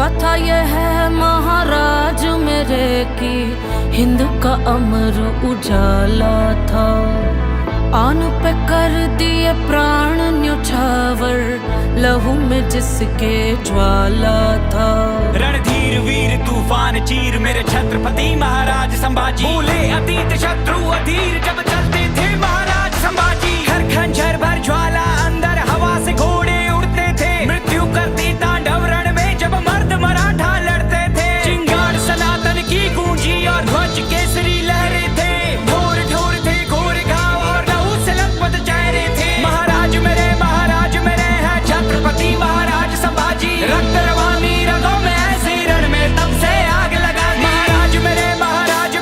कथा यह है महाराज मेरे की, हिंद का अमर उजाला था। आन पे कर दिए प्राण न्योछावर, लहू में जिसके ज्वाला था। रणधीर वीर तूफान चीर मेरे छत्रपति महाराज संभाजी। भूले अतीत शत्रु अधीर जब चलते थे महाराज संभाजी। हर खंजर भर ज्वाला अंदर हवा से घोड़े उड़ते थे। मृत्यु करती तांडव रण में जब मर्द मराठा लड़ते थे। चिंगार सनातन की गूंजी और ध्वज केसरी लहरे थे। घोर ढोर थे घोर घाव और लहू से लथपथ चेहरे थे। महाराज मेरे हैं छत्रपति महाराज संभाजी। रक्त रवानी रगों में ऐसे रण में तब से आग लगा दी। महाराज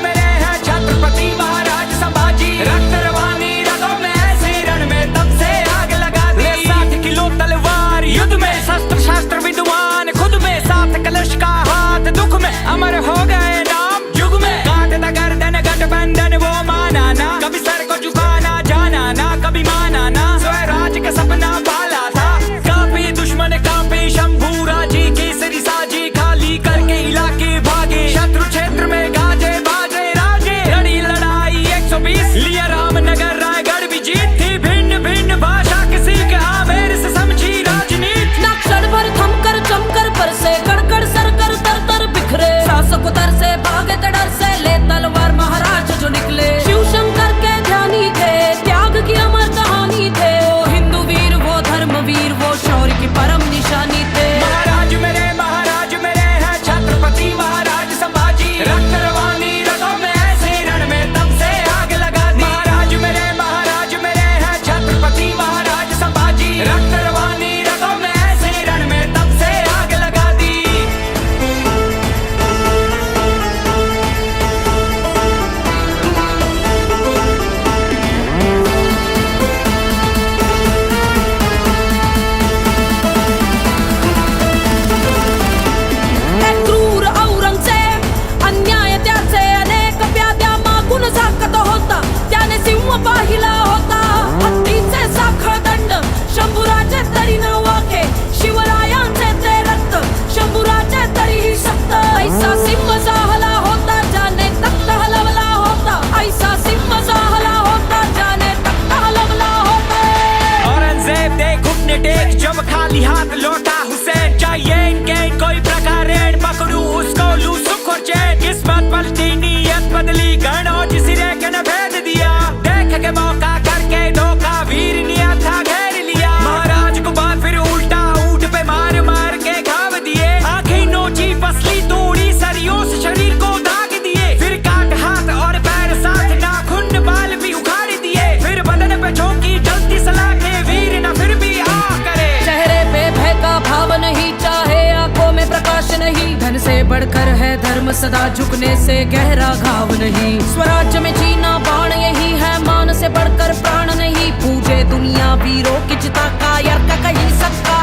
मेरे हैं छत्रपति महाराज संभाजी। रक्त रवानी रगों में ऐसे रण में तब से आग लगा दी। 60 किलो तलवार युद्ध में, शस्त्र शास्त्र विद्वान खुद में। 7 कलश का हाथ दुख में, अमर हो गए नाम युग में। काटता गर्दन गठबंधन वो माना ना, कभी सर को झुकाना जाना ना, कभी माना ना। स्वराज का सपना पाला था, कांपे दुश्मन कांपे शंभूरा जी। केसरी साजी खाली करके इलाके भागे। शत्रु क्षेत्र में गाजे बाजे राजे। लड़ी लड़ाई 120, लिया रामनगर रायगढ़ भी जीत थी। भिन्न भिन्न भाषा किसी के आमेर से समझी राजनीति। नक्शल भर थमकर जमकर पर से कड़कड़ सरकर तर तर बिखरे। शासक उतर से भागे डर से, ले तलवार महाराज जो निकले। शिव शंकर के ध्यानी थे, त्याग की अमर कहानी थे। वो हिंदू वीर वो धर्म वीर, वो शौर्य की परम निशानी थे। महाराज मेरे हैं छत्रपति महाराज संभाजी। रक्त रवानी रगों में ऐसे रण में तब से आग लगा दी। महाराज मेरे हैं छत्रपति महाराज संभाजी। रक्त रवानी रगों में ऐसे रण में तब से आग लगा दी। क्रूर औरंगजेब अन्याय त्याचे अनेक व्याध्या मागून झाकत होता। त्याने सिंह पाहिला होता, हत्तीचे साखळ दंड शंभूराचे तरी न वाखे। शिवरायांचे ते रक्त शंभूराचे तरीही सक्त। ऐसा सिंह जाहला होता, ज्याने तख्त हलवला होता। ऐसा सिंह जाहला होता, ज्याने तख्त हलवला होता। औरंगजेब दे घुटने टेक जब खाली हाथ लौटा हुसैन। चाहिए इनके कोई प्रकार रेड पकड़ू उसको लू सुख और चैन। किस्मत पलटी नीयत बदली गणों सिरे के न भेद दिया। देख के मौका करके धोखा वीर निया था घेर लिया। महाराज को बात फिर उल्टा ऊंट पे मार मार के घाव दिए। आंखें नोची पसली तोड़ी सरियों से शरीर को दाग दिए। फिर काट हाथ और पैर साथ नाखून बाल भी उखाड़ दिए। फिर बदन पे झोंकी जलती सलाखें वीर न फिर भी आ करे। चेहरे पे भय का भाव नहीं, चाहे आंखों में प्रकाश नहीं। धन से बढ़कर है धर्म सदा, झुकने से गहरा घाव नहीं। स्वराज्य में जीना बाण यही है, मान से बढ़कर प्राण नहीं। पूजे दुनिया वीरों की चिता का, यार का कहीं सबका